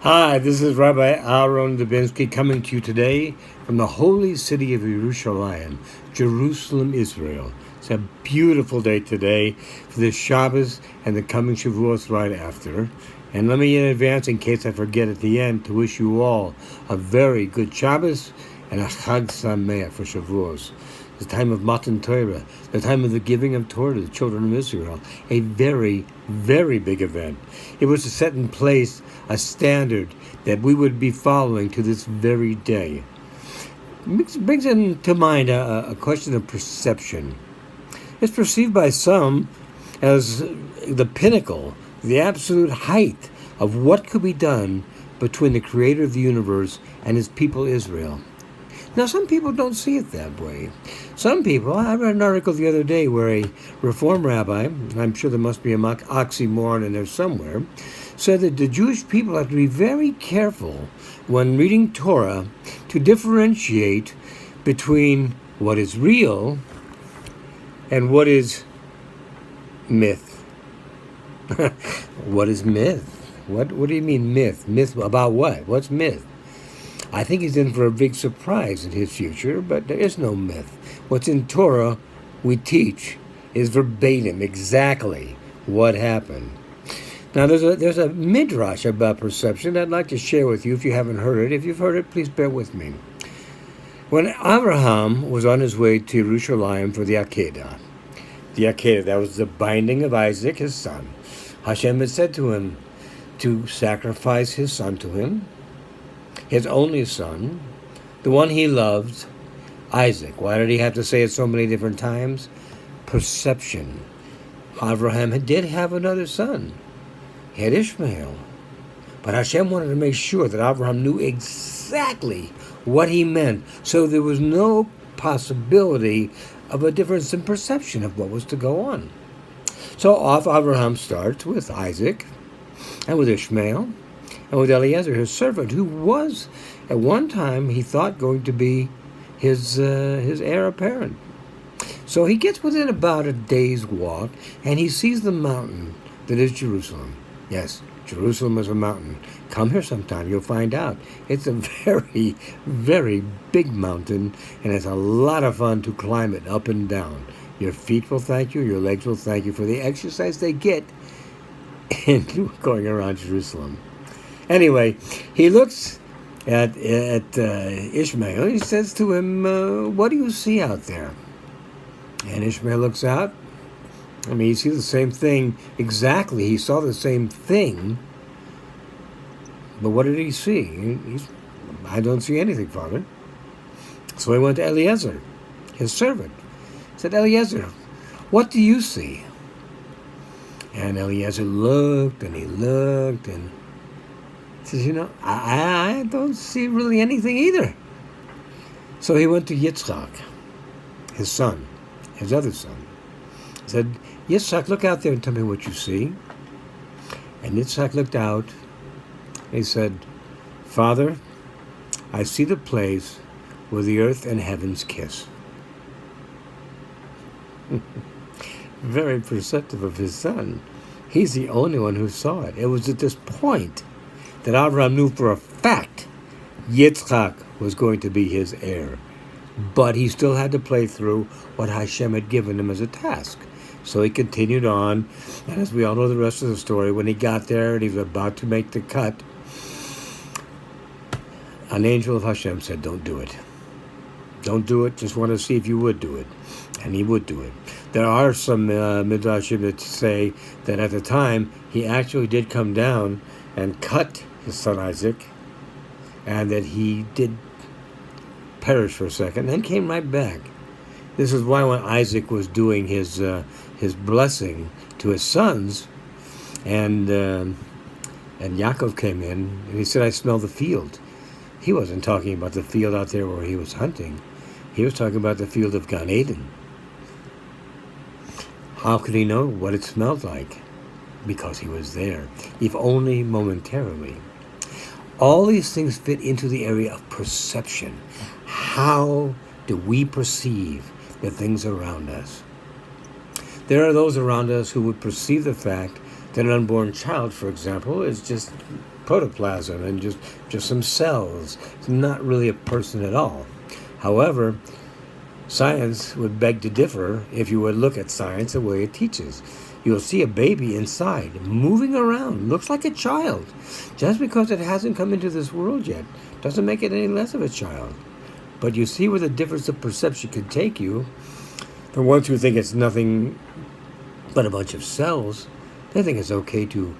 Hi, this is Rabbi Aharon Dobinsky coming to you today from the holy city of Yerushalayim, Jerusalem, Israel. It's a beautiful day today for the Shabbos and the coming Shavuos right after. And let me in advance, in case I forget at the end, to wish you all a very good Shabbos and a Chag Sameach for Shavuos. The time of Matan Torah, the time of the giving of Torah to the children of Israel, a very, very big event. It was to set in place a standard that we would be following to this very day. It brings into mind a question of perception. It's perceived by some as the pinnacle, the absolute height of what could be done between the creator of the universe and his people Israel. Now, some people don't see it that way. Some people, I read an article the other day where a Reform rabbi, and I'm sure there must be an oxymoron in there somewhere, said that the Jewish people have to be very careful when reading Torah to differentiate between what is real and what is myth. What is myth? What do you mean myth? Myth about what? What's myth? I think he's in for a big surprise in his future, but there is no myth. What's in Torah, we teach, is verbatim, exactly what happened. Now, there's a midrash about perception I'd like to share with you if you haven't heard it. If you've heard it, please bear with me. When Abraham was on his way to Yerushalayim for the Akedah, that was the binding of Isaac, his son, Hashem had said to him to sacrifice his son to him, his only son, the one he loved, Isaac. Why did he have to say it so many different times? Perception. Abraham did have another son. He had Ishmael. But Hashem wanted to make sure that Abraham knew exactly what he meant, so there was no possibility of a difference in perception of what was to go on. So off Abraham starts with Isaac and with Ishmael, and with Eliezer, his servant, who was, at one time, he thought going to be his heir apparent. So he gets within about a day's walk, and he sees the mountain that is Jerusalem. Yes, Jerusalem is a mountain. Come here sometime, you'll find out. It's a very, very big mountain, and it's a lot of fun to climb it up and down. Your feet will thank you, your legs will thank you for the exercise they get in going around Jerusalem. Anyway, he looks at Ishmael. He says to him, what do you see out there? And Ishmael looks out. I mean, he sees the same thing exactly. He saw the same thing. But what did he see? I don't see anything, Father. So he went to Eliezer, his servant. He said, Eliezer, what do you see? And Eliezer looked and he looked and says, I don't see really anything either. So he went to Yitzchak, his son, his other son. He said, Yitzchak, look out there and tell me what you see. And Yitzchak looked out. And he said, Father, I see the place where the earth and heavens kiss. Very perceptive of his son. He's the only one who saw it. It was at this point that Abraham knew for a fact Yitzchak was going to be his heir. But he still had to play through what Hashem had given him as a task. So he continued on, and as we all know the rest of the story, when he got there and he was about to make the cut, an angel of Hashem said, don't do it. Don't do it, just want to see if you would do it. And he would do it. There are some midrashim that say that at the time, he actually did come down and cut his son Isaac, and that he did perish for a second, and then came right back. This is why when Isaac was doing his blessing to his sons, and Yaakov came in, and he said, I smell the field. He wasn't talking about the field out there where he was hunting. He was talking about the field of Gan Eden. How could he know what it smelled like? Because he was there, if only momentarily. All these things fit into the area of perception. How do we perceive the things around us? There are those around us who would perceive the fact that an unborn child, for example, is just protoplasm and just some cells. It's not really a person at all. However, science would beg to differ if you would look at science the way it teaches. You'll see a baby inside, moving around, looks like a child. Just because it hasn't come into this world yet doesn't make it any less of a child. But you see where the difference of perception can take you. For ones who think it's nothing but a bunch of cells, they think it's okay to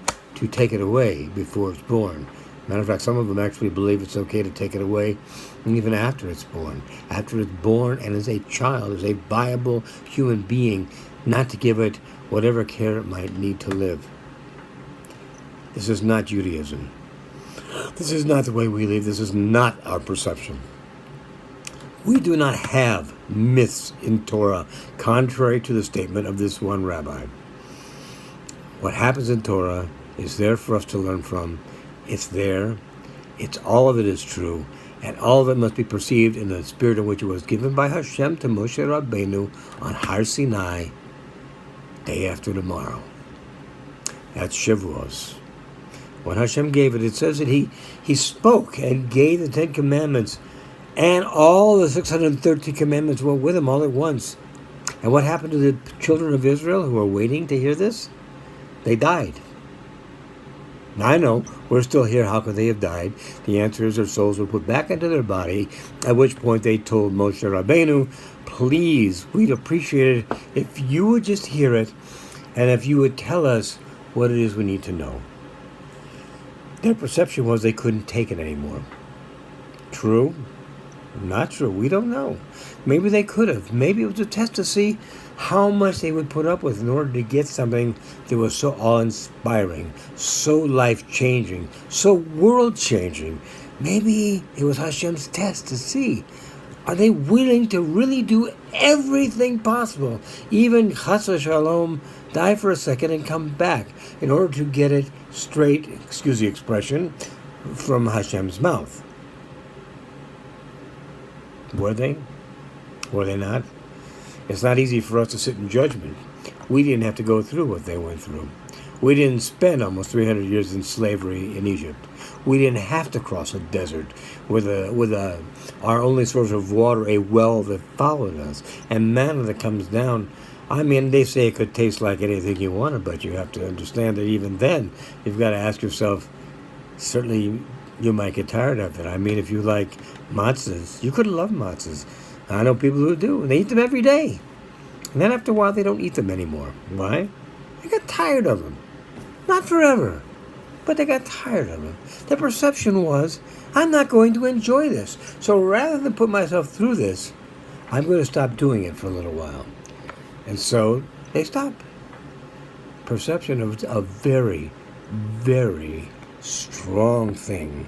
take it away before it's born. Matter of fact, some of them actually believe it's okay to take it away even after it's born. After it's born and is a child, is a viable human being, not to give it whatever care it might need to live. This is not Judaism. This is not the way we live. This is not our perception. We do not have myths in Torah, contrary to the statement of this one rabbi. What happens in Torah is there for us to learn from. It's there. All of it is true. And all of it must be perceived in the spirit in which it was given by Hashem to Moshe Rabbeinu on Har Sinai, day after tomorrow. That's Shavuos. When Hashem gave it, it says that he spoke and gave the 10 Commandments, and all the 613 commandments went with him all at once. And what happened to the children of Israel who were waiting to hear this? They died. Now, I know, we're still here. How could they have died? The answer is their souls were put back into their body, at which point they told Moshe Rabbeinu, please, we'd appreciate it if you would just hear it, and if you would tell us what it is we need to know. Their perception was they couldn't take it anymore. True? Not true. We don't know. Maybe they could have. Maybe it was a test to see how much they would put up with in order to get something that was so awe-inspiring, so life-changing, so world-changing. Maybe it was Hashem's test to see, are they willing to really do everything possible, even chas v'shalom, die for a second and come back in order to get it straight, excuse the expression, from Hashem's mouth. Were they? Were they not? It's not easy for us to sit in judgment. We didn't have to go through what they went through. We didn't spend almost 300 years in slavery in Egypt. We didn't have to cross a desert with our only source of water, a well that followed us, and manna that comes down. I mean, they say it could taste like anything you wanted, but you have to understand that even then, you've got to ask yourself, certainly you might get tired of it. I mean, if you like matzahs, you could love matzahs. I know people who do. They eat them every day. And then after a while, they don't eat them anymore. Why? They got tired of them. Not forever, but they got tired of them. Their perception was, I'm not going to enjoy this. So rather than put myself through this, I'm going to stop doing it for a little while. And so they stop. Perception is a very, very strong thing.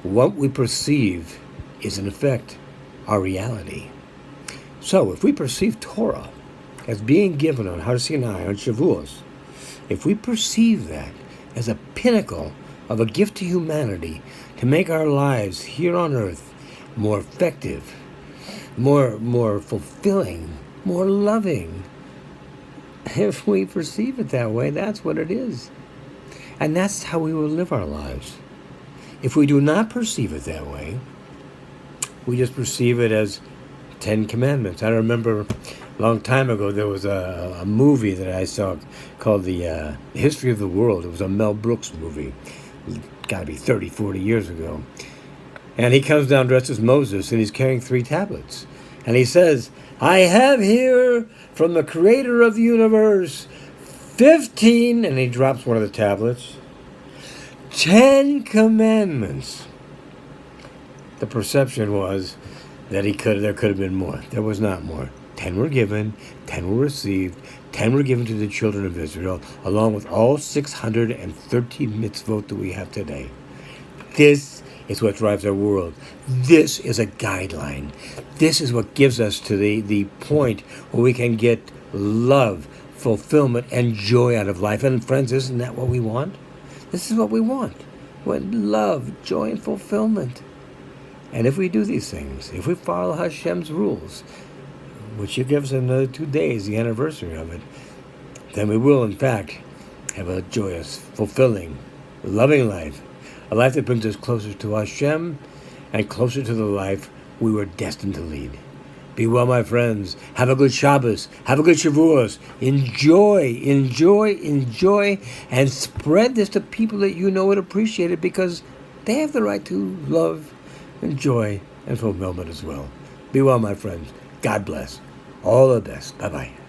What we perceive is, in effect, our reality. So, if we perceive Torah as being given on Har Sinai, on Shavuos, if we perceive that as a pinnacle of a gift to humanity to make our lives here on earth more effective, more fulfilling, more loving, if we perceive it that way, that's what it is. And that's how we will live our lives. If we do not perceive it that way, we just perceive it as 10 Commandments. I remember a long time ago there was a movie that I saw called The History of the World. It was a Mel Brooks movie. It's got to be 30, 40 years ago. And he comes down dressed as Moses, and he's carrying 3 tablets. And he says, I have here from the creator of the universe 15, and he drops one of the tablets, 10 commandments. The perception was that there could have been more. There was not more. 10 were given, 10 were received, 10 were given to the children of Israel, along with all 613 mitzvot that we have today. This is what drives our world. This is a guideline. This is what gives us to the point where we can get love, fulfillment, and joy out of life. And friends, isn't that what we want? This is what we want. We want love, joy, and fulfillment. And if we do these things, if we follow Hashem's rules, which He gives us another 2 days, the anniversary of it, then we will, in fact, Have a joyous, fulfilling, loving life. A life that brings us closer to Hashem and closer to the life we were destined to lead. Be well, my friends. Have a good Shabbos. Have a good Shavuos. Enjoy, enjoy, enjoy, and spread this to people that you know would appreciate it, because they have the right to love and joy and fulfillment as well. Be well, my friends. God bless. All the best. Bye-bye.